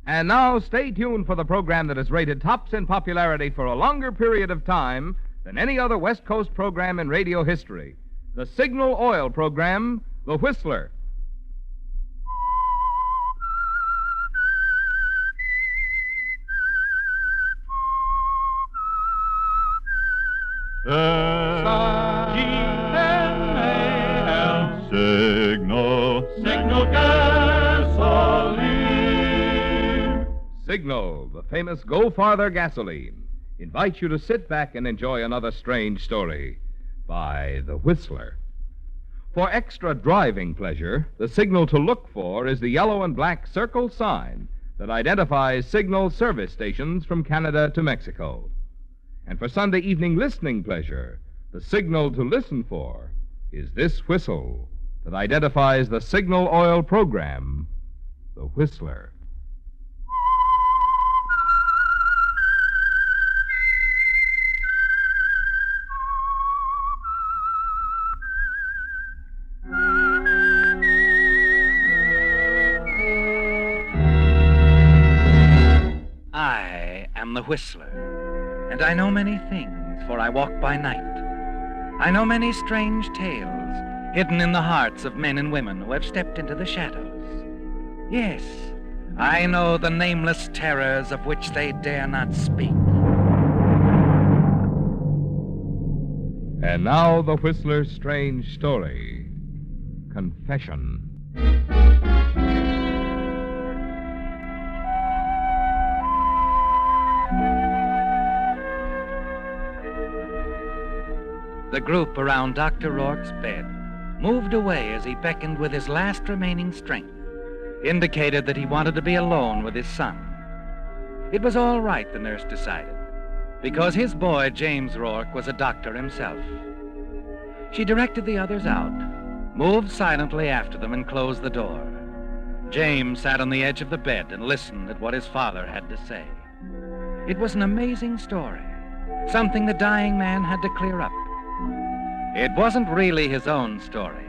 And now, stay tuned for the program that is rated tops in popularity for a longer period of time than any other West Coast program in radio history. The Signal Oil program, The Whistler. S-I-G-N-A-L. Signal gasoline. Signal, the famous Go Farther gasoline, invites you to sit back and enjoy another strange story by The Whistler. For extra driving pleasure, the signal to look for is the yellow and black circle sign that identifies Signal service stations from Canada to Mexico. And for Sunday evening listening pleasure, the signal to listen for is this whistle that identifies the Signal Oil program, The Whistler. I am the Whistler, and I know many things, for I walk by night. I know many strange tales hidden in the hearts of men and women who have stepped into the shadows. Yes, I know the nameless terrors of which they dare not speak. And now the Whistler's strange story, Confession. The group around Dr. Rourke's bed moved away as he beckoned with his last remaining strength, indicated that he wanted to be alone with his son. It was all right, the nurse decided, because his boy, James Rourke, was a doctor himself. She directed the others out, moved silently after them, and closed the door. James sat on the edge of the bed and listened at what his father had to say. It was an amazing story, something the dying man had to clear up. It wasn't really his own story,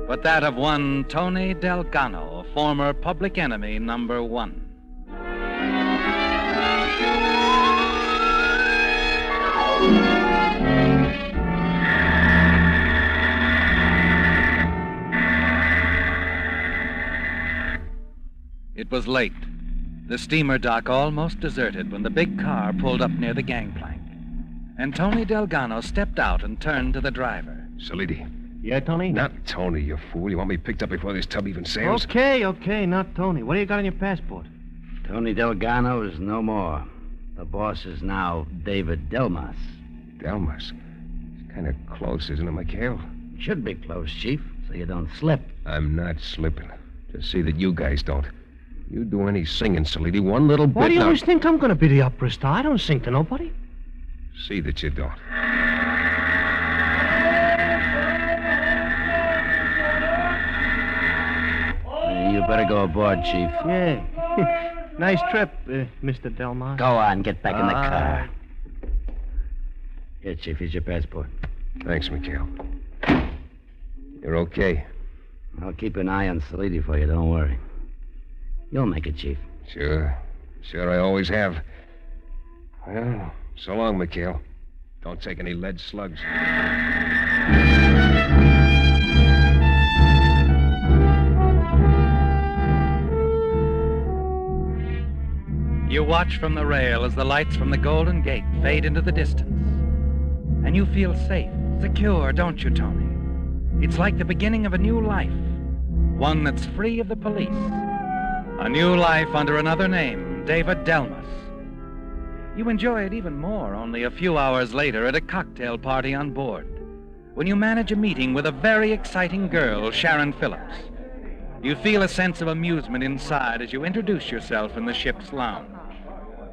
but that of one Tony Delgado, former public enemy number one. It was late. The steamer dock almost deserted when the big car pulled up near the gangplank. And Tony Delgado stepped out and turned to the driver. Salidi. Yeah, Tony? Not Tony, you fool. You want me picked up before this tub even sails? Okay, not Tony. What do you got on your passport? Tony Delgado is no more. The boss is now David Delmas. Delmas. It's kind of close, isn't it, Mikhail? Should be close, Chief, so you don't slip. I'm not slipping. Just see that you guys don't. You do any singing, Salidi, one little bit... Why do you now... always think I'm going to be the opera star? I don't sing to nobody. See that you don't. You better go aboard, Chief. Yeah. Nice trip, Mr. Delmar. Go on, get back in the car. Here, Chief, here's your passport. Thanks, Mikhail. You're okay. I'll keep an eye on Salidi for you, don't worry. You'll make it, Chief. Sure, I always have. Well, so long, Mikhail. Don't take any lead slugs. You watch from the rail as the lights from the Golden Gate fade into the distance. And you feel safe, secure, don't you, Tony? It's like the beginning of a new life. One that's free of the police. A new life under another name, David Delmas. You enjoy it even more only a few hours later at a cocktail party on board, when you manage a meeting with a very exciting girl, Sharon Phillips. You feel a sense of amusement inside as you introduce yourself in the ship's lounge.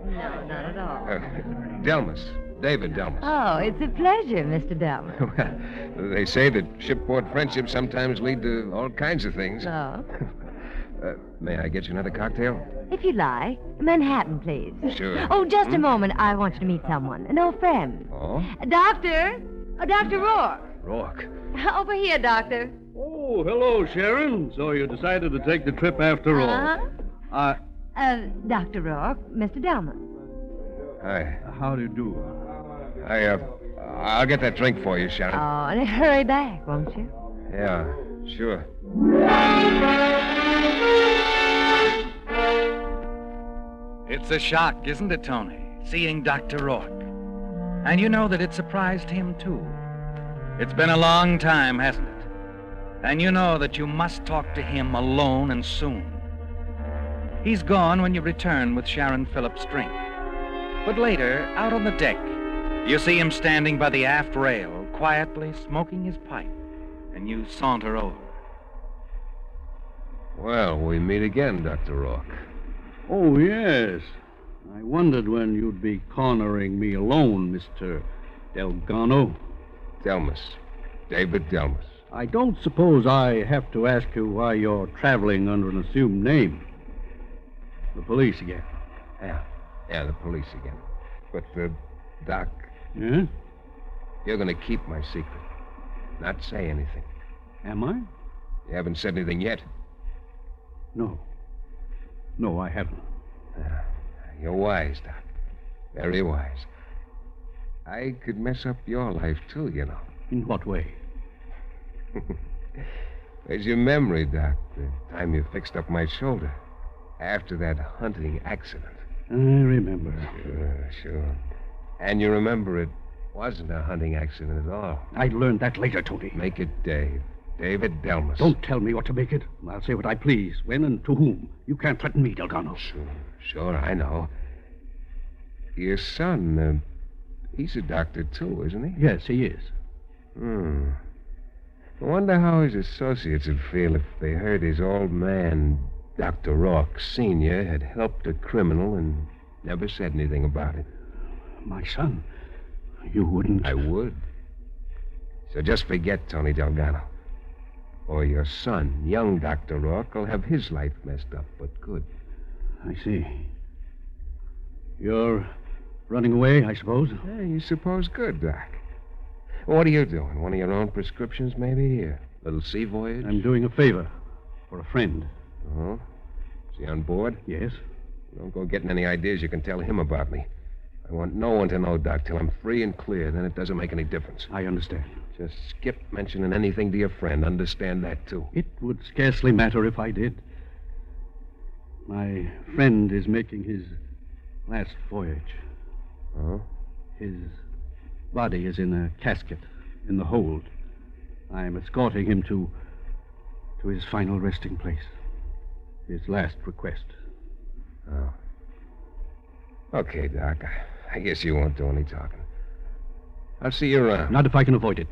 No, not at all. Delmas. David Delmas. Oh, it's a pleasure, Mr. Delmas. Well, they say that shipboard friendships sometimes lead to all kinds of things. Oh? May I get you another cocktail? If you like. Manhattan, please. Sure. Oh, just a moment. I want you to meet someone. An old friend. Oh? Doctor. Oh, Dr. Rourke. Rourke. Over here, Doctor. Oh, hello, Sharon. So you decided to take the trip after all. Uh-huh. Dr. Rourke, Mr. Delmas. Hi. How do you do? I'll get that drink for you, Sharon. Oh, and hurry back, won't you? Yeah, sure. It's a shock, isn't it, Tony, seeing Dr. Rourke? And you know that it surprised him, too. It's been a long time, hasn't it? And you know that you must talk to him alone and soon. He's gone when you return with Sharon Phillips' drink. But later, out on the deck, you see him standing by the aft rail, quietly smoking his pipe, and you saunter over. Well, we meet again, Dr. Rourke. Oh, yes. I wondered when you'd be cornering me alone, Mr. Delgado. Delmas. David Delmas. I don't suppose I have to ask you why you're traveling under an assumed name. The police again. Yeah, the police again. But, Doc, Yeah? you're going to keep my secret. Not say anything. Am I? You haven't said anything yet. No. No, I haven't. You're wise, Doc. Very wise. I could mess up your life, too, you know. In what way? Where's your memory, Doc? The time you fixed up my shoulder. After that hunting accident. I remember. Sure. And you remember it wasn't a hunting accident at all. I learned that later, Tony. Make it Dave. David Delmas. Don't tell me what to make it. I'll say what I please. When and to whom. You can't threaten me, Delgado. Sure, I know. Your son, he's a doctor, too, isn't he? Yes, he is. I wonder how his associates would feel if they heard his old man, Dr. Rourke Sr., had helped a criminal and never said anything about it. My son, you wouldn't... I would. So just forget Tony Delgado. Or your son, young Dr. Rourke, will have his life messed up, but good. I see. You're running away, I suppose? Yeah, you suppose good, Doc. What are you doing? One of your own prescriptions, maybe? A little sea voyage? I'm doing a favor for a friend. Oh? Is he on board? Yes? Don't go getting any ideas you can tell him about me. I want no one to know, Doc, till I'm free and clear. Then it doesn't make any difference. I understand. Just skip mentioning anything to your friend. Understand that, too. It would scarcely matter if I did. My friend is making his last voyage. Oh? His body is in a casket in the hold. I'm escorting him to his final resting place. His last request. Oh. Okay, Doc. I guess you won't do any talking. I'll see you around. Not if I can avoid it.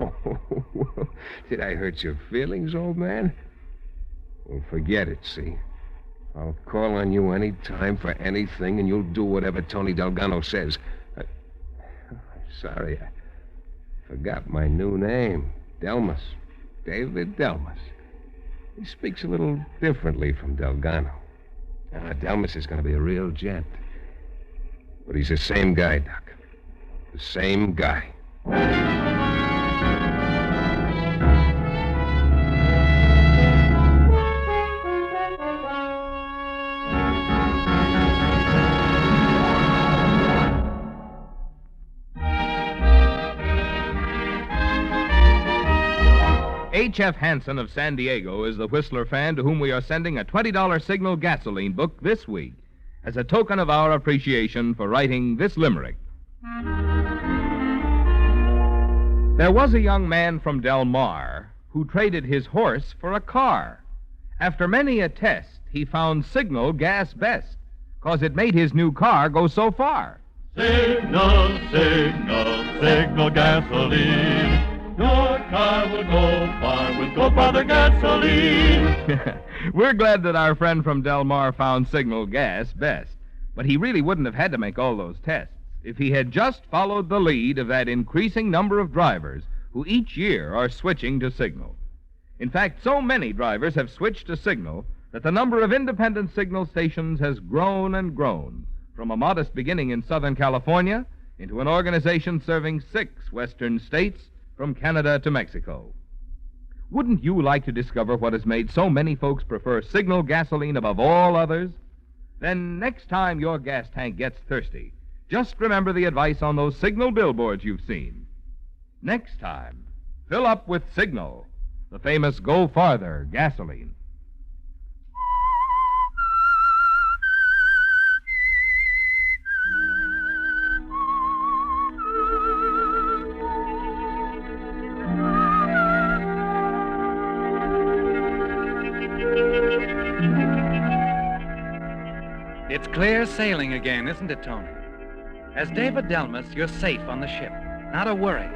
Oh, did I hurt your feelings, old man? Well, forget it, see? I'll call on you any time for anything, and you'll do whatever Tony Delgado says. I'm sorry, I forgot my new name. Delmas. David Delmas. He speaks a little differently from Delgado. Delmas is going to be a real gent. But he's the same guy, Doc. The same guy. H.F. Hansen of San Diego is the Whistler fan to whom we are sending a $20 Signal gasoline book this week as a token of our appreciation for writing this limerick. There was a young man from Del Mar who traded his horse for a car. After many a test, he found Signal gas best, 'cause it made his new car go so far. Signal, signal, signal gasoline. Your car will go far with Go Farther gasoline. We're glad that our friend from Del Mar found Signal gas best, but he really wouldn't have had to make all those tests if he had just followed the lead of that increasing number of drivers who each year are switching to Signal. In fact, so many drivers have switched to Signal that the number of independent Signal stations has grown and grown, from a modest beginning in Southern California into an organization serving 6 western states from Canada to Mexico. Wouldn't you like to discover what has made so many folks prefer Signal gasoline above all others? Then next time your gas tank gets thirsty, just remember the advice on those Signal billboards you've seen. Next time, fill up with Signal, the famous Go Farther gasoline. It's clear sailing again, isn't it, Tony? As David Delmas, you're safe on the ship. Not a worry.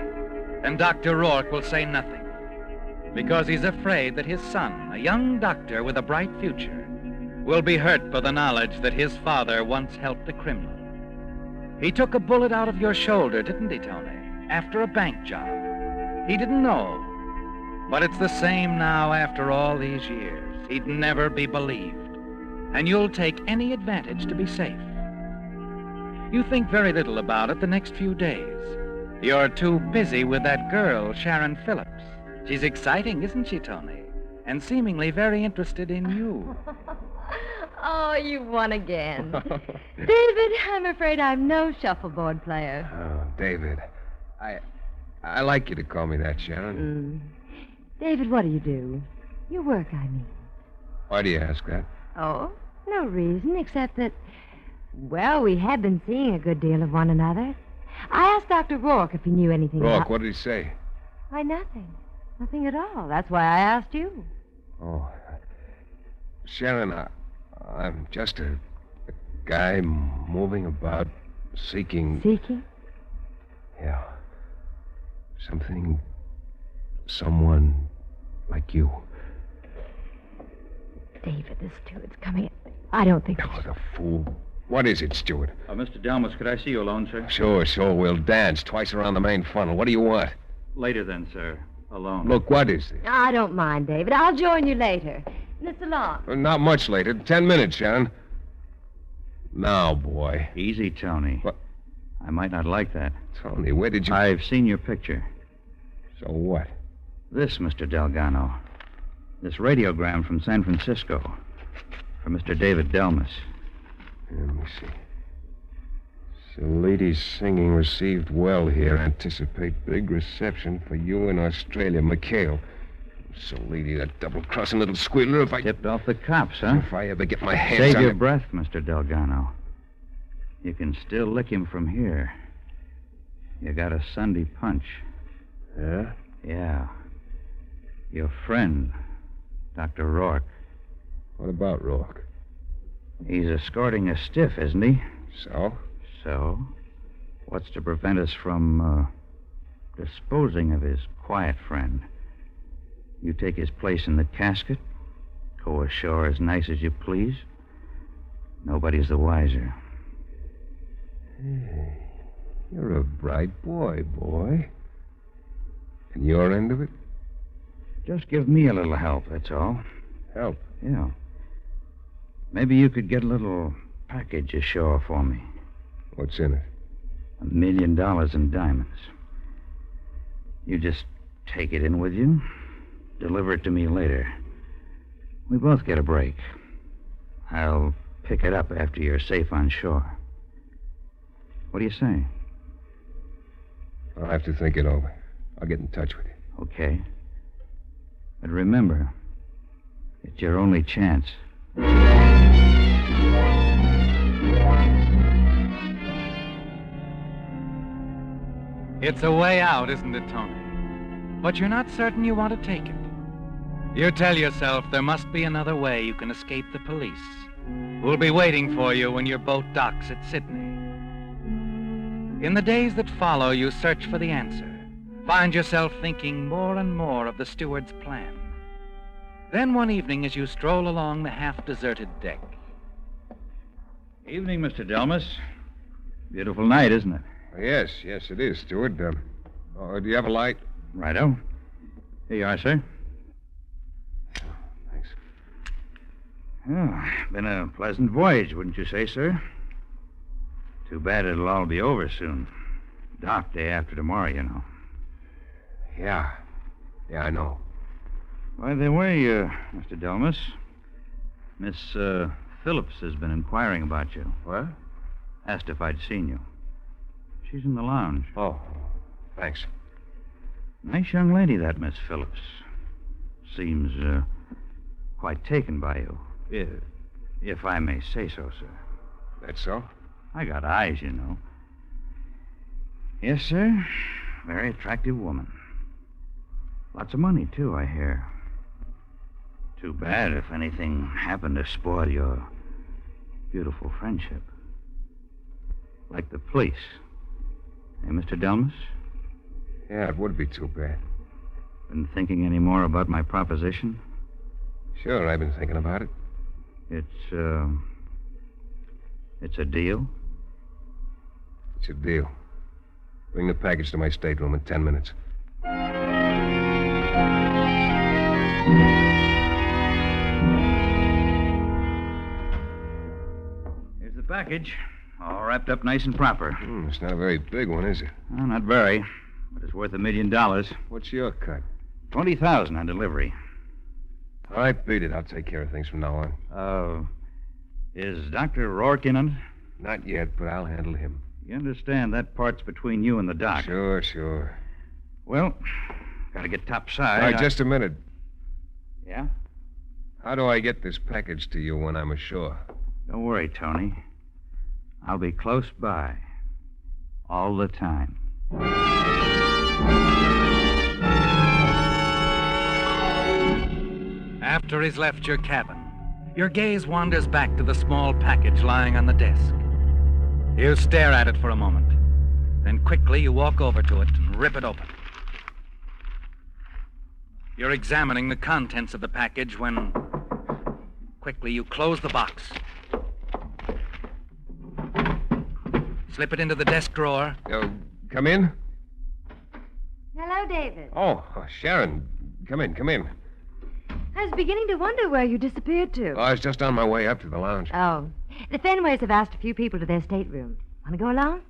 And Dr. Rourke will say nothing. Because he's afraid that his son, a young doctor with a bright future, will be hurt by the knowledge that his father once helped a criminal. He took a bullet out of your shoulder, didn't he, Tony? After a bank job. He didn't know. But it's the same now after all these years. He'd never be believed. And you'll take any advantage to be safe. You think very little about it the next few days. You're too busy with that girl, Sharon Phillips. She's exciting, isn't she, Tony? And seemingly very interested in you. Oh, you won again. David, I'm afraid I'm no shuffleboard player. Oh, David. I like you to call me that, Sharon. David, what do you do? You work, I mean. Why do you ask that? Oh, no reason except that, well, we have been seeing a good deal of one another. I asked Dr. Rourke if he knew anything Rourke, about... what did he say? Why, nothing. Nothing at all. That's why I asked you. Oh, Sharon, I'm just a guy moving about, seeking... Seeking? Yeah. Someone like you. David, the steward's coming. I don't think... Oh, the fool. What is it, Stewart? Mr. Delmas, could I see you alone, sir? Sure. We'll dance twice around the main funnel. What do you want? Later then, sir. Alone. Look, what is it? I don't mind, David. I'll join you later. In the salon. Not much later. 10 minutes, Sharon. Now, boy. Easy, Tony. What? I might not like that. Tony, where did you... I've seen your picture. So what? This, Mr. Delgado. This radiogram from San Francisco. For Mr. David Delmas. Let me see. Ladies singing received well here. Anticipate big reception for you in Australia. McHale. So, lady, that double-crossing little squealer, if I... Tipped off the cops, huh? If I ever get my hands Save on your him... breath, Mr. Delgado. You can still lick him from here. You got a Sunday punch. Yeah? Yeah. Your friend, Dr. Rourke. What about Rourke? He's escorting a stiff, isn't he? So? So, what's to prevent us from, disposing of his quiet friend? You take his place in the casket, go ashore as nice as you please. Nobody's the wiser. Hey, you're a bright boy. And your end of it? Just give me a little help, that's all. Help? Yeah. Maybe you could get a little package ashore for me. What's in it? $1 million in diamonds. You just take it in with you, deliver it to me later. We both get a break. I'll pick it up after you're safe on shore. What do you say? I'll have to think it over. I'll get in touch with you. Okay. But remember, it's your only chance. It's a way out, isn't it, Tony? But you're not certain you want to take it. You tell yourself there must be another way you can escape the police, who'll be waiting for you when your boat docks at Sydney. In the days that follow, you search for the answer, find yourself thinking more and more of the steward's plan. Then one evening, as you stroll along the half-deserted deck... Evening, Mr. Delmas. Beautiful night, isn't it? Yes, it is, Stewart. Do you have a light? Righto. Here you are, sir. Thanks. Oh, been a pleasant voyage, wouldn't you say, sir? Too bad it'll all be over soon. Dock day after tomorrow, you know. Yeah, I know. By the way, Mr. Delmas, Miss Phillips has been inquiring about you. What? Asked if I'd seen you. She's in the lounge. Oh, thanks. Nice young lady, that Miss Phillips. Seems quite taken by you. If I may say so, sir. That's so? I got eyes, you know. Yes, sir. Very attractive woman. Lots of money, too, I hear. Too bad if anything happened to spoil your beautiful friendship. Like the police. Hey, Mr. Delmas? Yeah, it would be too bad. Been thinking any more about my proposition? Sure, I've been thinking about it. It's a deal? It's a deal. Bring the package to my stateroom in 10 minutes. Here's the package. All wrapped up nice and proper. It's not a very big one, is it? Well, not very, but it's worth $1 million. What's your cut? $20,000 on delivery. All right, beat it. I'll take care of things from now on. Is Dr. Rourke in it? Not yet, but I'll handle him. You understand that part's between you and the doc. Sure. Well, gotta get topside. All right, just a minute. Yeah? How do I get this package to you when I'm ashore? Don't worry, Tony. I'll be close by. All the time. After he's left your cabin, your gaze wanders back to the small package lying on the desk. You stare at it for a moment. Then quickly you walk over to it and rip it open. You're examining the contents of the package when quickly you close the box. Slip it into the desk drawer. Come in? Hello, David. Oh, Sharon. Come in. I was beginning to wonder where you disappeared to. Oh, I was just on my way up to the lounge. Oh, the Fenways have asked a few people to their stateroom. Want to go along?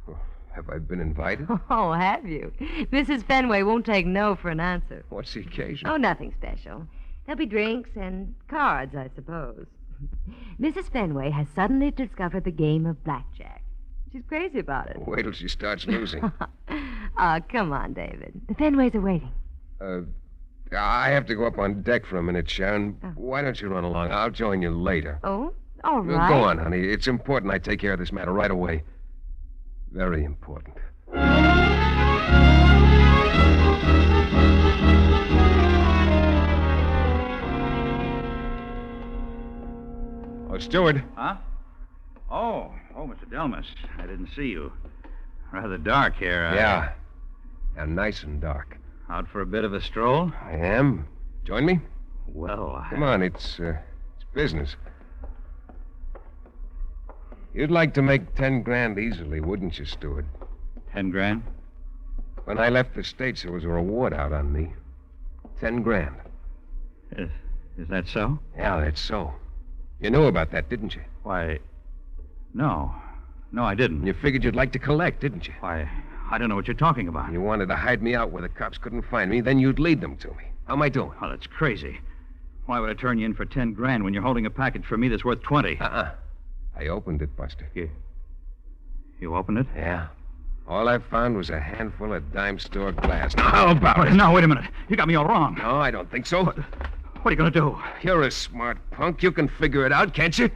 Oh, have I been invited? Oh, have you? Mrs. Fenway won't take no for an answer. What's the occasion? Oh, nothing special. There'll be drinks and cards, I suppose. Mrs. Fenway has suddenly discovered the game of blackjack. She's crazy about it. Wait till she starts losing. Oh, come on, David. The Fenways are waiting. I have to go up on deck for a minute, Sharon. Oh. Why don't you run along? I'll join you later. Oh, all right. Go on, honey. It's important I take care of this matter right away. Very important. Oh, steward. Huh? Oh, Mr. Delmas. I didn't see you. Rather dark here. Yeah, nice and dark. Out for a bit of a stroll? I am. Join me? Well, Come on, it's business. You'd like to make 10 grand easily, wouldn't you, steward? 10 grand? When I left the States, there was a reward out on me. 10 grand. Is that so? Yeah, that's so. You knew about that, didn't you? Why, no. No, I didn't. You figured you'd like to collect, didn't you? Why, I don't know what you're talking about. You wanted to hide me out where the cops couldn't find me, then you'd lead them to me. How am I doing? Oh, that's crazy. Why would I turn you in for 10 grand when you're holding a package for me that's worth 20? I opened it, Buster. You opened it? Yeah. All I found was a handful of dime store glass. Now, how about it? Now, wait a minute. You got me all wrong. No, I don't think so. What are you going to do? You're a smart punk. You can figure it out, can't you?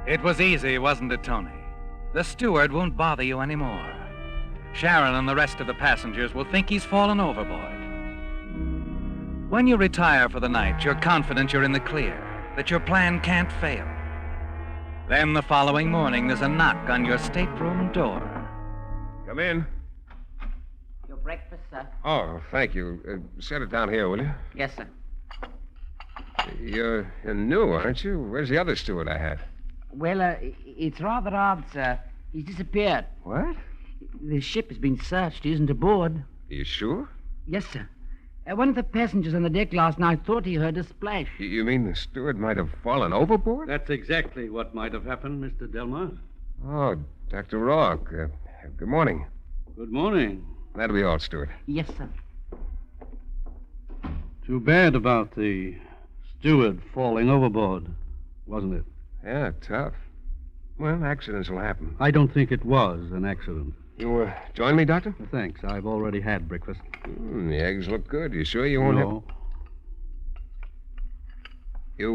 It was easy, wasn't it, Tony? The steward won't bother you anymore. Sharon and the rest of the passengers will think he's fallen overboard. When you retire for the night, you're confident you're in the clear, that your plan can't fail. Then the following morning, there's a knock on your stateroom door. Come in. Your breakfast, sir. Oh, thank you. Set it down here, will you? Yes, sir. You're new, aren't you? Where's the other steward I had? Well, it's rather odd, sir. He's disappeared. What? The ship has been searched. He isn't aboard. Are you sure? Yes, sir. One of the passengers on the deck last night thought he heard a splash. You mean the steward might have fallen overboard? That's exactly what might have happened, Mr. Delmar. Oh, Dr. Rourke. Good morning. Good morning. That'll be all, Stewart. Yes, sir. Too bad about the steward falling overboard, wasn't it? Yeah, tough. Well, accidents will happen. I don't think it was an accident. You join me, Doctor? Thanks. I've already had breakfast. The eggs look good. You sure you won't have... No. You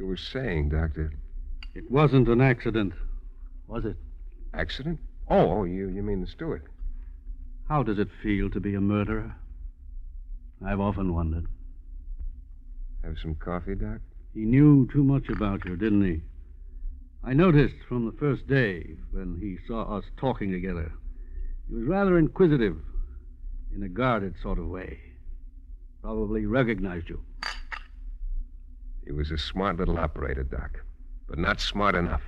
were saying, Doctor... It wasn't an accident, was it? Accident? Oh, you mean the steward. How does it feel to be a murderer? I've often wondered. Have some coffee, Doc? He knew too much about you, didn't he? I noticed from the first day when he saw us talking together. He was rather inquisitive, in a guarded sort of way. Probably recognized you. He was a smart little operator, Doc, but not smart enough.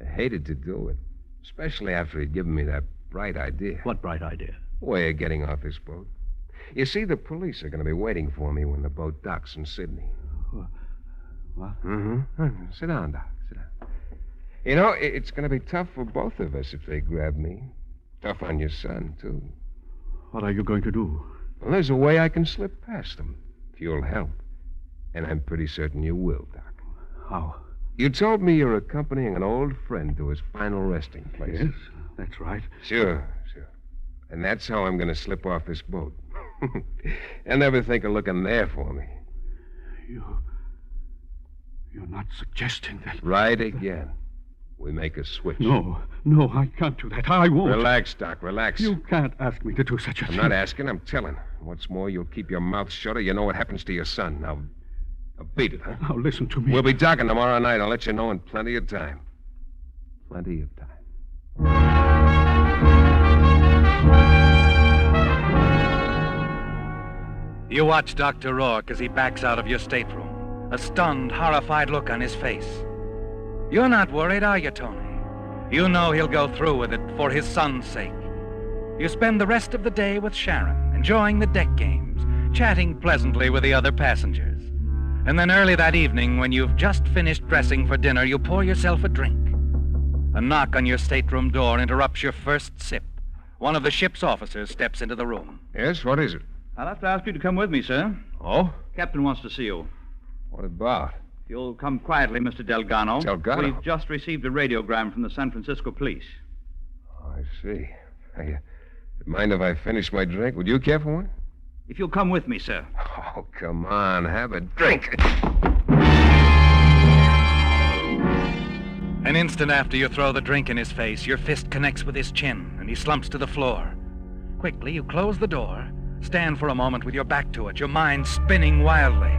I hated to do it, especially after he'd given me that bright idea. What bright idea? Way of getting off this boat. You see, the police are going to be waiting for me when the boat docks in Sydney. What? Mm-hmm. Sit down, Doc. Sit down. You know, it's going to be tough for both of us if they grab me. Tough on your son, too. What are you going to do? Well, there's a way I can slip past them, if you'll help. And I'm pretty certain you will, Doc. How? You told me you're accompanying an old friend to his final resting place. Yes, that's right. Sure. And that's how I'm going to slip off this boat. They'll never think of looking there for me. You're not suggesting that... Right again. We make a switch. No, I can't do that. I won't. Relax, Doc, relax. You can't ask me to do such a thing. I'm not asking, I'm telling. What's more, you'll keep your mouth shut or you know what happens to your son. Now beat it, huh? Now, listen to me. We'll be talking tomorrow night. I'll let you know in plenty of time. Plenty of time. You watch Dr. Rourke as he backs out of your stateroom, a stunned, horrified look on his face. You're not worried, are you, Tony? You know he'll go through with it for his son's sake. You spend the rest of the day with Sharon, enjoying the deck games, chatting pleasantly with the other passengers. And then early that evening, when you've just finished dressing for dinner, you pour yourself a drink. A knock on your stateroom door interrupts your first sip. One of the ship's officers steps into the room. Yes, what is it? I'll have to ask you to come with me, sir. Oh? Captain wants to see you. What about? If you'll come quietly, Mr. Delgado. Delgado? We've just received a radiogram from the San Francisco police. Oh, I see. Mind if I finish my drink? Would you care for one? If you'll come with me, sir. Oh, come on. Have a drink. An instant after you throw the drink in his face, your fist connects with his chin, and he slumps to the floor. Quickly, you close the door, stand for a moment with your back to it, your mind spinning wildly.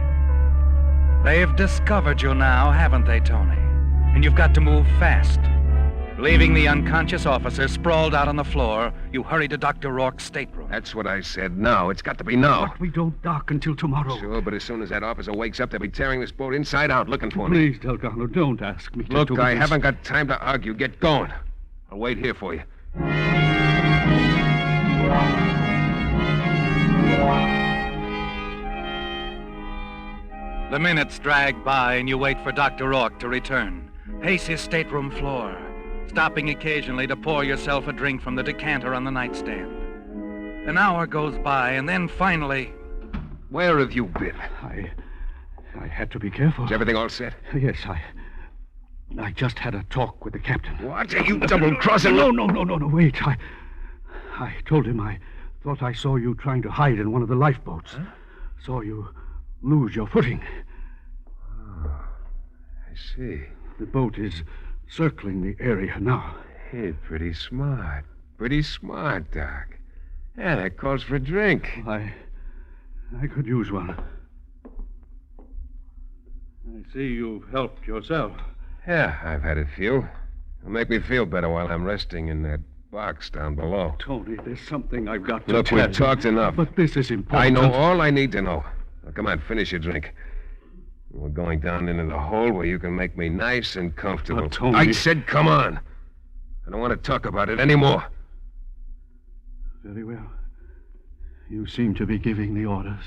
They've discovered you now, haven't they, Tony? And you've got to move fast. Leaving the unconscious officer sprawled out on the floor, you hurry to Dr. Rourke's stateroom. That's what I said. Now. It's got to be now. But we don't dock until tomorrow. Sure, but as soon as that officer wakes up, they'll be tearing this boat inside out looking for me. Please, Delgado, don't ask me to Look, do I this. haven't got time to argue. Get going. I'll wait here for you. The minutes drag by, and you wait for Dr. Rourke to return. Pace his stateroom floor, stopping occasionally to pour yourself a drink from the decanter on the nightstand. An hour goes by, and then finally... Where have you been? I had to be careful. Is everything all set? Yes, I just had a talk with the captain. What? Are you double-crossing? No, wait. I told him I thought I saw you trying to hide in one of the lifeboats. Huh? Saw you lose your footing. Oh, I see. The boat is circling the area now. Hey, pretty smart. Pretty smart, Doc. Yeah, that calls for a drink. I could use one. I see you've helped yourself. Yeah, I've had a few. It'll make me feel better while I'm resting in that box down below. Tony, there's something I've got to Look, tell we've talked enough. But this is important. I know all I need to know. Now, come on, finish your drink. We're going down into the hole where you can make me nice and comfortable. But, Tony... I said come on. I don't want to talk about it anymore. Very well. You seem to be giving the orders.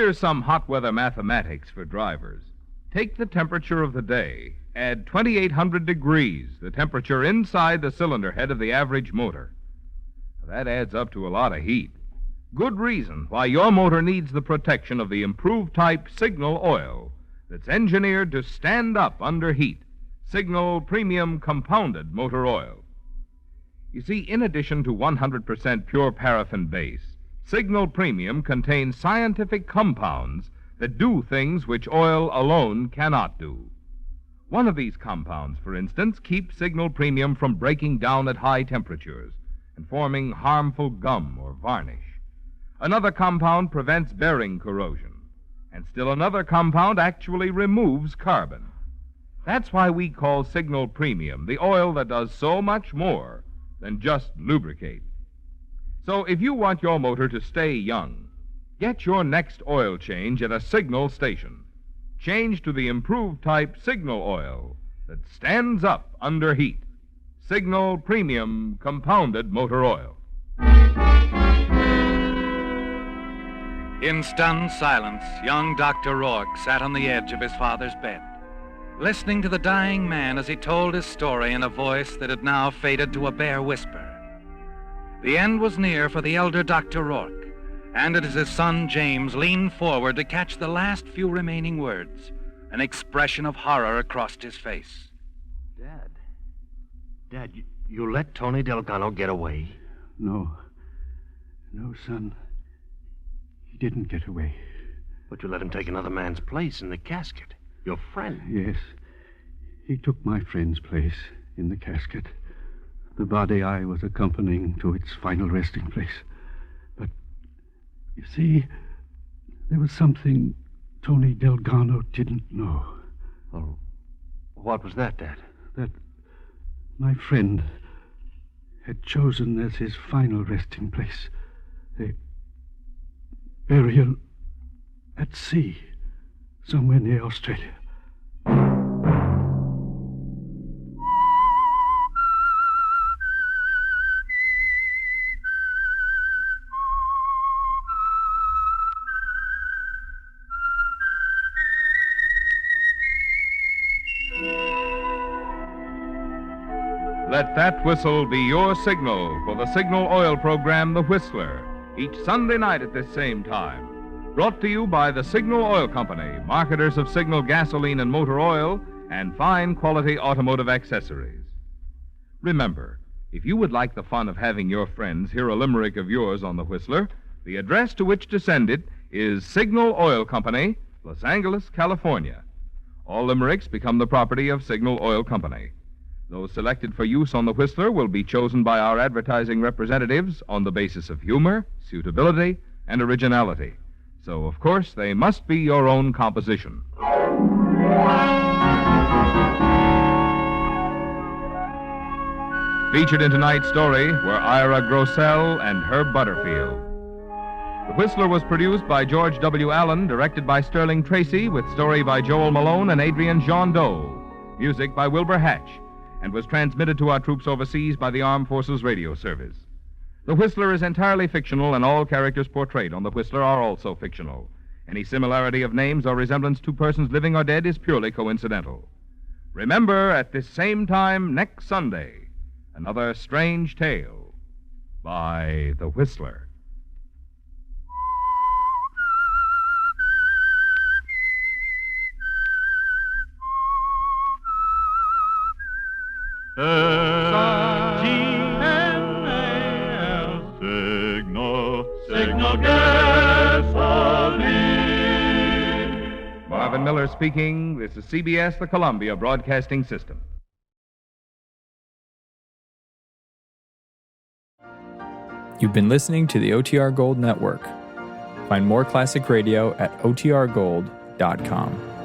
Here's some hot weather mathematics for drivers. Take the temperature of the day, add 2,800 degrees, the temperature inside the cylinder head of the average motor. That adds up to a lot of heat. Good reason why your motor needs the protection of the improved type Signal oil that's engineered to stand up under heat. Signal Premium Compounded Motor Oil. You see, in addition to 100% pure paraffin base, Signal Premium contains scientific compounds that do things which oil alone cannot do. One of these compounds, for instance, keeps Signal Premium from breaking down at high temperatures and forming harmful gum or varnish. Another compound prevents bearing corrosion, and still another compound actually removes carbon. That's why we call Signal Premium the oil that does so much more than just lubricate. So if you want your motor to stay young, get your next oil change at a Signal station. Change to the improved type Signal oil that stands up under heat. Signal Premium Compounded Motor Oil. In stunned silence, young Dr. Rourke sat on the edge of his father's bed, listening to the dying man as he told his story in a voice that had now faded to a bare whisper. The end was near for the elder Dr. Rourke, and as his son James leaned forward to catch the last few remaining words, an expression of horror crossed his face. Dad, you let Tony Delgado get away? No, son. He didn't get away. But you let him take another man's place in the casket. Your friend. Yes. He took my friend's place in the casket. The body I was accompanying to its final resting place. But, you see, there was something Tony Delgado didn't know. Oh, what was that, Dad? That my friend had chosen as his final resting place a burial at sea, somewhere near Australia. Let that whistle be your signal for the Signal Oil program, The Whistler, each Sunday night at this same time. Brought to you by the Signal Oil Company, marketers of Signal gasoline and motor oil, and fine quality automotive accessories. Remember, if you would like the fun of having your friends hear a limerick of yours on The Whistler, the address to which to send it is Signal Oil Company, Los Angeles, California. All limericks become the property of Signal Oil Company. Those selected for use on The Whistler will be chosen by our advertising representatives on the basis of humor, suitability, and originality. So, of course, they must be your own composition. Featured in tonight's story were Ira Grossell and Herb Butterfield. The Whistler was produced by George W. Allen, directed by Sterling Tracy, with story by Joel Malone and Adrian Jean Dole. Music by Wilbur Hatch, and was transmitted to our troops overseas by the Armed Forces Radio Service. The Whistler is entirely fictional, and all characters portrayed on The Whistler are also fictional. Any similarity of names or resemblance to persons living or dead is purely coincidental. Remember, at this same time next Sunday, another strange tale by The Whistler. S-G-N-A-L, Signal gasoline. Marvin Miller speaking. This is CBS, the Columbia Broadcasting System. You've been listening to the OTR Gold Network. Find more classic radio at otrgold.com.